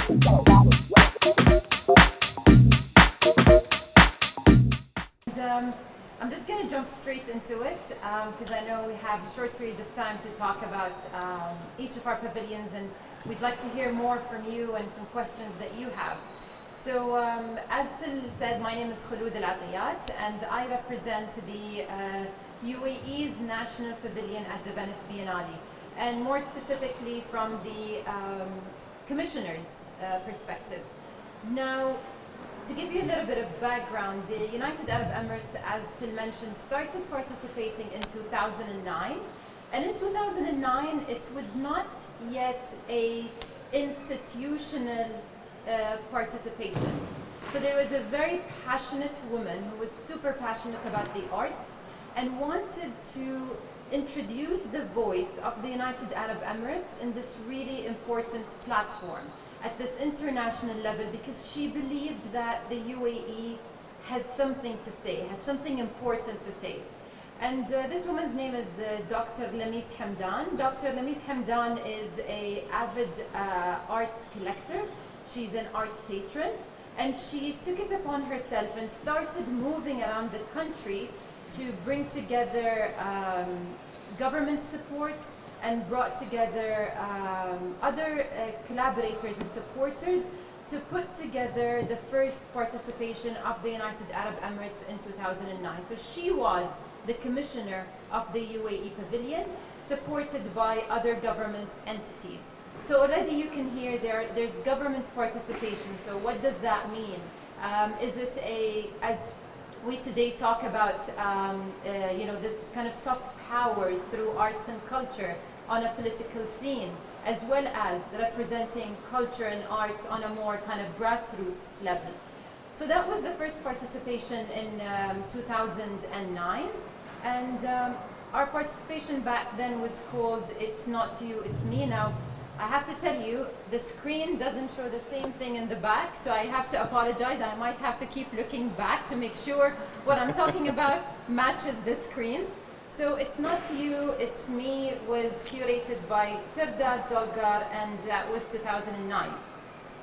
I'm just going to jump straight into it because I know we have a short period of time to talk about each of our pavilions, and we'd like to hear more from you and some questions that you have. So as Til said, my name is Khulud Al Atiyat, and I represent the UAE's National Pavilion at the Venice Biennale, and more specifically from the Commissioner's perspective. Now, to give you a little bit of background, the United Arab Emirates, as Til mentioned, started participating in 2009. And in 2009, it was not yet a institutional participation. So there was a very passionate woman who was super passionate about the arts and wanted to introduce the voice of the United Arab Emirates in this really important platform at this international level, because she believed that the UAE has something to say, has something important to say. And this woman's name is Dr. Lamis Hamdan. Dr. Lamis Hamdan is an avid art collector. She's an art patron, and she took it upon herself and started moving around the country to bring together government support and brought together other collaborators and supporters to put together the first participation of the United Arab Emirates in 2009. So she was the commissioner of the UAE Pavilion, supported by other government entities. So already you can hear there's government participation. So what does that mean? Is it as we today talk about, this kind of soft power through arts and culture on a political scene, as well as representing culture and arts on a more kind of grassroots level. So that was the first participation in 2009, and our participation back then was called It's Not You, It's Me. Now, I have to tell you, the screen doesn't show the same thing in the back, so I have to apologize. I might have to keep looking back to make sure what I'm talking about matches the screen. So It's Not You, It's Me was curated by Tirdad Zolgar, and that was 2009,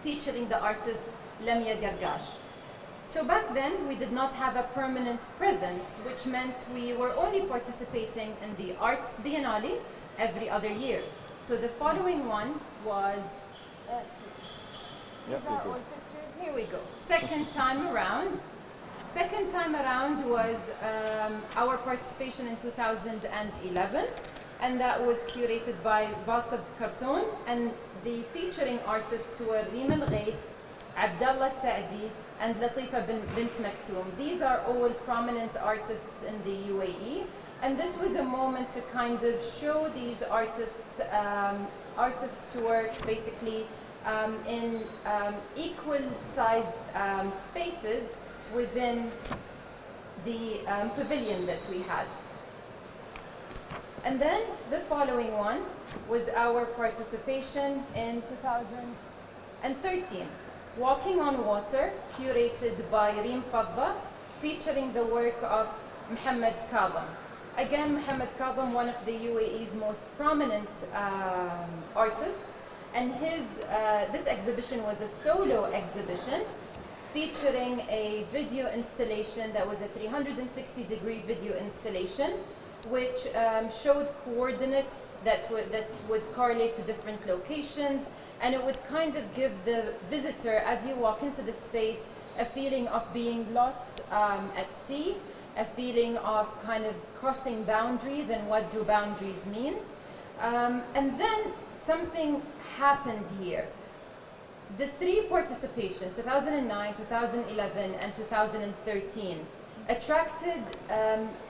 featuring the artist Lamia Gargash. So back then, we did not have a permanent presence, which meant we were only participating in the Arts Biennale every other year. So the following one was, here we go, second time around. Second time around was our participation in 2011, and that was curated by Basab Khartoum, and the featuring artists were Reem El Ghaith, Abdallah Saadi, and Latifa Bint Maktoum. These are all prominent artists in the UAE, and this was a moment to kind of show these artists, artists' work basically in equal-sized spaces within the pavilion that we had. And then the following one was our participation in 2013, Walking on Water, curated by Reem Fadda, featuring the work of Mohammed Kadham. Again, Mohammed Kadham, one of the UAE's most prominent artists, and this exhibition was a solo exhibition featuring a video installation that was a 360-degree video installation, which showed coordinates that would correlate to different locations, and it would kind of give the visitor, as you walk into the space, a feeling of being lost at sea, a feeling of kind of crossing boundaries and what do boundaries mean. And then something happened here. The three participations, 2009, 2011, and 2013, attracted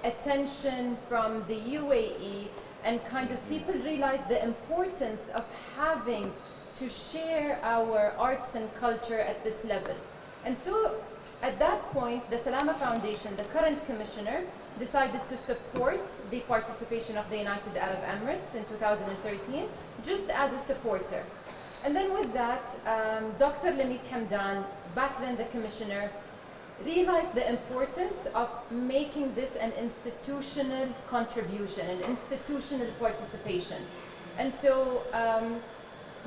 attention from the UAE, and kind of people realized the importance of having to share our arts and culture at this level. And so at that point, the Salama Foundation, the current commissioner, decided to support the participation of the United Arab Emirates in 2013, just as a supporter. And then with that, Dr. Lamis Hamdan, back then the commissioner, realized the importance of making this an institutional contribution, an institutional participation. And so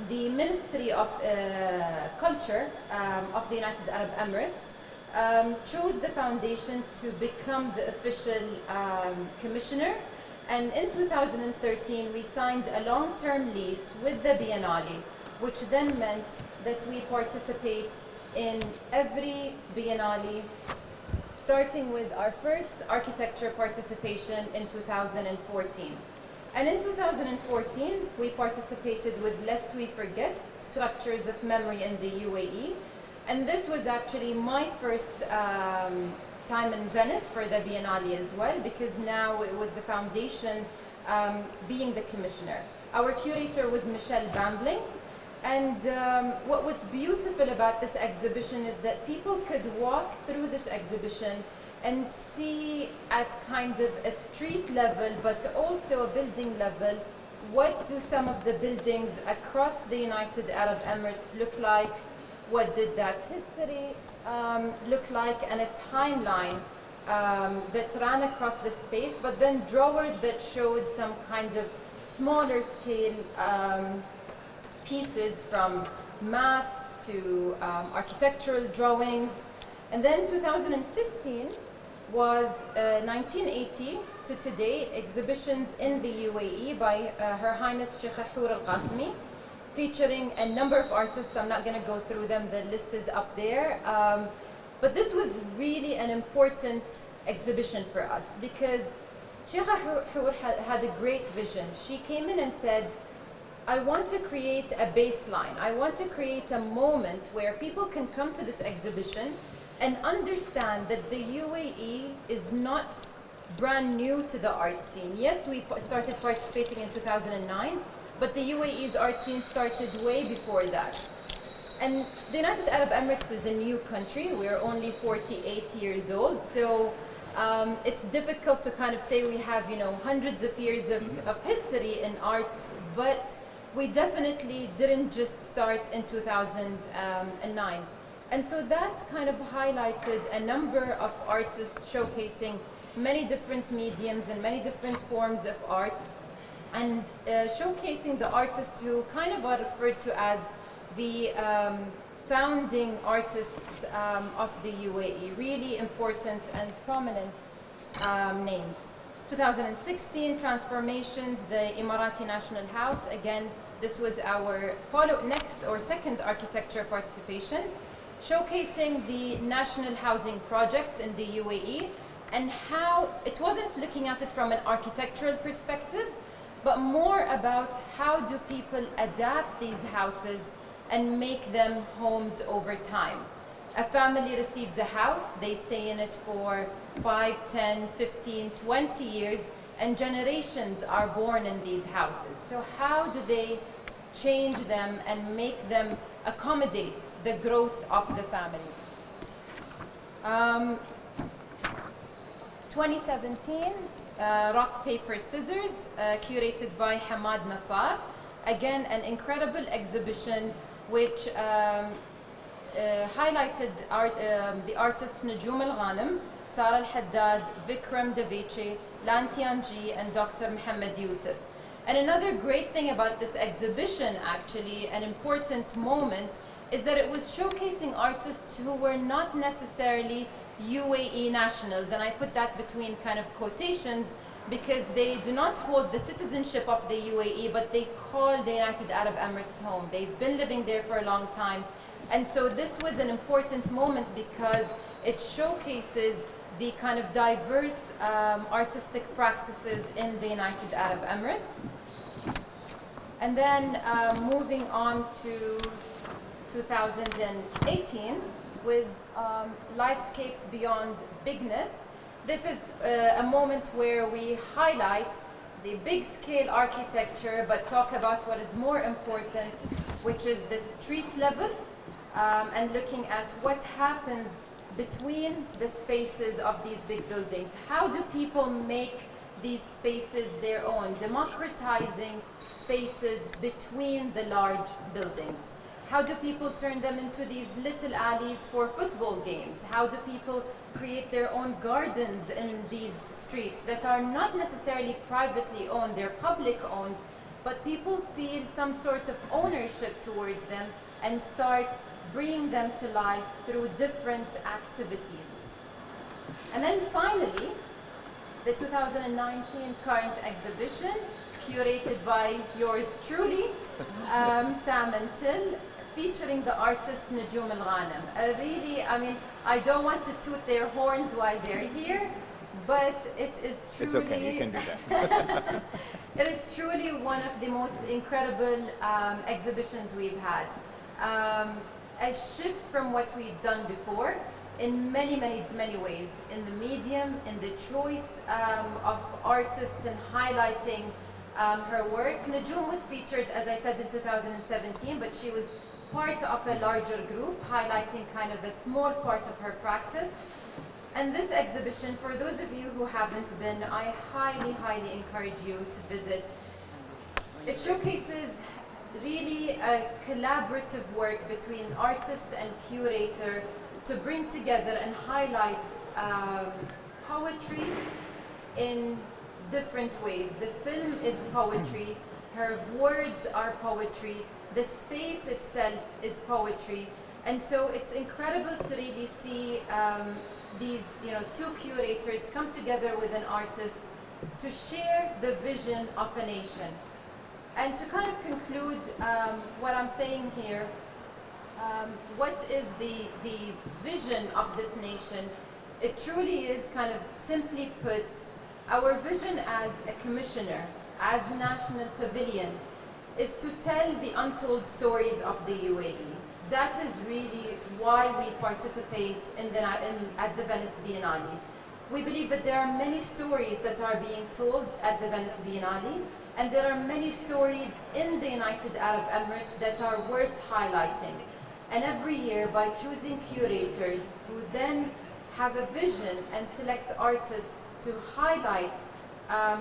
the Ministry of Culture of the United Arab Emirates chose the foundation to become the official commissioner. And in 2013, we signed a long-term lease with the Biennale, which then meant that we participate in every Biennale, starting with our first architecture participation in 2014. And in 2014, we participated with Lest We Forget, Structures of Memory in the UAE. And this was actually my first time in Venice for the Biennale as well, because now it was the foundation being the commissioner. Our curator was Michelle Bambling. And what was beautiful about this exhibition is that people could walk through this exhibition and see at kind of a street level, but also a building level, what do some of the buildings across the United Arab Emirates look like, what did that history look like, and a timeline that ran across the space, but then drawers that showed some kind of smaller scale pieces, from maps to architectural drawings. And then 2015 was 1980 to today exhibitions in the UAE by Her Highness Sheikh Hour Al-Qasimi, featuring a number of artists. I'm not going to go through them, the list is up there. But this was really an important exhibition for us because Sheikh Hour had a great vision. She came in and said, I want to create a baseline. I want to create a moment where people can come to this exhibition and understand that the UAE is not brand new to the art scene. Yes, we started participating in 2009, but the UAE's art scene started way before that. And the United Arab Emirates is a new country. We're only 48 years old, so it's difficult to kind of say we have, hundreds of years of history in arts, but we definitely didn't just start in 2009. And so that kind of highlighted a number of artists showcasing many different mediums and many different forms of art, and showcasing the artists who kind of are referred to as the founding artists of the UAE, really important and prominent names. 2016, Transformations, the Emirati National House. Again, this was our second architecture participation, showcasing the national housing projects in the UAE and how it wasn't looking at it from an architectural perspective, but more about how do people adapt these houses and make them homes over time. A family receives a house, they stay in it for 5, 10, 15, 20 years, and generations are born in these houses. So how do they change them and make them accommodate the growth of the family? 2017, Rock, Paper, Scissors, curated by Hamad Nassar. Again, an incredible exhibition which highlighted the artists Nujum Al-Ghanem, Sara Al-Haddad, Vikram Devici, Lan Tianji, and Dr. Muhammad Yusuf. And another great thing about this exhibition, actually, an important moment, is that it was showcasing artists who were not necessarily UAE nationals, and I put that between kind of quotations because they do not hold the citizenship of the UAE, but they call the United Arab Emirates home. They've been living there for a long time. And so this was an important moment because it showcases the kind of diverse artistic practices in the United Arab Emirates. And then moving on to 2018 with Lifescapes Beyond Bigness. This is a moment where we highlight the big scale architecture, but talk about what is more important, which is the street level, and looking at what happens between the spaces of these big buildings. How do people make these spaces their own, democratizing spaces between the large buildings? How do people turn them into these little alleys for football games? How do people create their own gardens in these streets that are not necessarily privately owned, they're public owned, but people feel some sort of ownership towards them and start bringing them to life through different activities. And then finally, the 2019 current exhibition, curated by yours truly, Sam and Till, featuring the artist Najum Al-Ghanem. Really, I mean, I don't want to toot their horns while they're here, but it is truly... It's okay, you can do that. It is truly one of the most incredible exhibitions we've had. A shift from what we've done before in many, many, many ways. In the medium, in the choice of artists and highlighting her work. Najum was featured, as I said, in 2017, but she was part of a larger group, highlighting kind of a small part of her practice. And this exhibition, for those of you who haven't been, I highly, highly encourage you to visit. It showcases really a collaborative work between artist and curator to bring together and highlight poetry in different ways. The film is poetry, her words are poetry, the space itself is poetry, and so it's incredible to really see these two curators come together with an artist to share the vision of a nation. And to kind of conclude what I'm saying here, what is the vision of this nation? It truly is kind of simply put, our vision as a commissioner, as National Pavilion, is to tell the untold stories of the UAE. That is really why we participate at the Venice Biennale. We believe that there are many stories that are being told at the Venice Biennale, and there are many stories in the United Arab Emirates that are worth highlighting. And every year, by choosing curators who then have a vision and select artists to highlight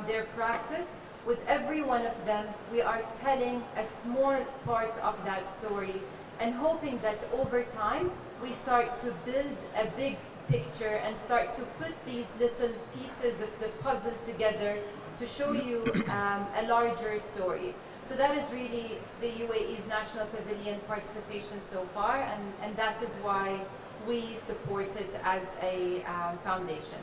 their practice, with every one of them, we are telling a small part of that story and hoping that over time, we start to build a big picture and start to put these little pieces of the puzzle together to show you a larger story. So that is really the UAE's National Pavilion participation so far, and that is why we support it as a foundation.